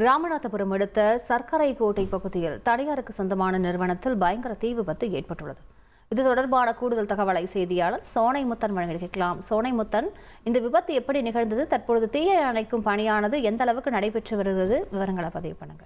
ராமநாதபுரம் அடுத்த சர்க்கரை கோட்டை பகுதியில் தனியாருக்கு சொந்தமான நிறுவனத்தில் பயங்கர தீ விபத்து ஏற்பட்டுள்ளது. இது தொடர்பான கூடுதல் தகவலை செய்தியாளர் சோனைமுத்தன் வழங்கி கேட்கலாம். சோனைமுத்தன், இந்த விபத்து எப்படி நிகழ்ந்தது? தற்பொழுது தீயை அணைக்கும் பணியானது எந்த அளவுக்கு நடைபெற்று வருகிறது? விவரங்களை பதிவு பண்ணுங்க.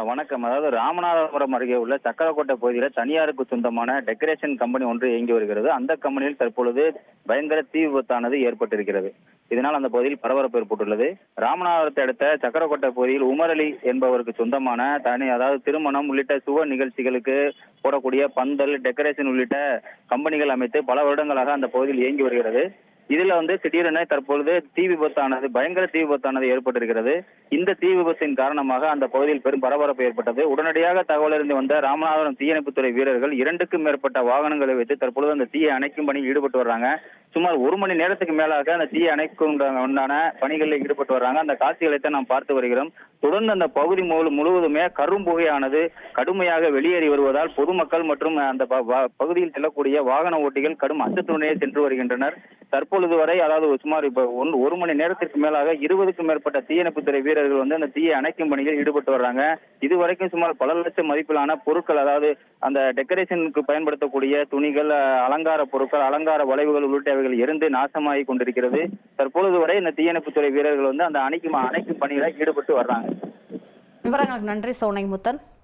வணக்கம். அதாவது ராமநாதபுரம் அருகே உள்ள சக்கரக்கோட்டை பகுதியில் தனியாருக்கு சொந்தமான டெக்கரேஷன் கம்பெனி ஒன்று இயங்கி வருகிறது. அந்த கம்பெனியில் தற்பொழுது பயங்கர தீ விபத்தானது ஏற்பட்டிருக்கிறது. இதனால் அந்த பகுதியில் பரபரப்பு ஏற்பட்டுள்ளது. ராமநாதபுரத்தை அடுத்த சக்கரக்கோட்டை பகுதியில் உமர் அலி என்பவருக்கு சொந்தமான அதாவது திருமணம் உள்ளிட்ட சுப நிகழ்ச்சிகளுக்கு போடக்கூடிய பந்தல், டெக்கரேஷன் உள்ளிட்ட கம்பெனிகள் அமைத்து பல வருடங்களாக அந்த பகுதியில் இயங்கி வருகிறது. இதுல திடீரென தற்பொழுது பயங்கர தீ விபத்தானது ஏற்பட்டிருக்கிறது. இந்த தீ விபத்தின் காரணமாக அந்த பகுதியில் பெரும் பரபரப்பு ஏற்பட்டது. உடனடியாக தகவல் அறிந்து வந்த ராமநாதபுரம் தீயணைப்புத்துறை வீரர்கள் 2க்கும் மேற்பட்ட வாகனங்களை வைத்து தற்பொழுது அந்த தீயை அணைக்கும் பணியில் ஈடுபட்டு வர்றாங்க. சுமார் 1 மணி நேரத்துக்கு மேலாக அந்த தீயை அணைக்கும் உண்டான பணிகளில் ஈடுபட்டு வர்றாங்க. அந்த காட்சிகளை தான் நாம் பார்த்து வருகிறோம். தொடர்ந்து அந்த பகுதி முழுவதுமே கரும்புகையானது கடுமையாக வெளியேறி வருவதால் பொதுமக்கள் மற்றும் அந்த பகுதியில் செல்லக்கூடிய வாகன ஓட்டிகள் கடும் அச்சத்துடனே சென்று வருகின்றனர். தற்பொழுது வரை அதாவது சுமார் 1 மணி நேரத்திற்கு மேலாக 20க்கும் மேற்பட்ட தீயணைப்புத்துறை வீரர்கள் அந்த தீயை அணைக்கும் பணியில் ஈடுபட்டு வர்றாங்க. இதுவரைக்கும் சுமார் பல லட்சம் மதிப்பிலான பொருட்கள், அதாவது அந்த டெக்கரேஷனுக்கு பயன்படுத்தக்கூடிய துணிகள், அலங்கார பொருட்கள், அலங்கார வளைவுகள் உள்ளிட்டவைகள் எரிந்து நாசமாகி கொண்டிருக்கிறது. தற்பொழுது வரை இந்த தீயணைப்புத்துறை வீரர்கள் அந்த அணைக்கும் பணியில ஈடுபட்டு வர்றாங்க. விவரங்களுக்கு நன்றி சோனைமுத்தன்.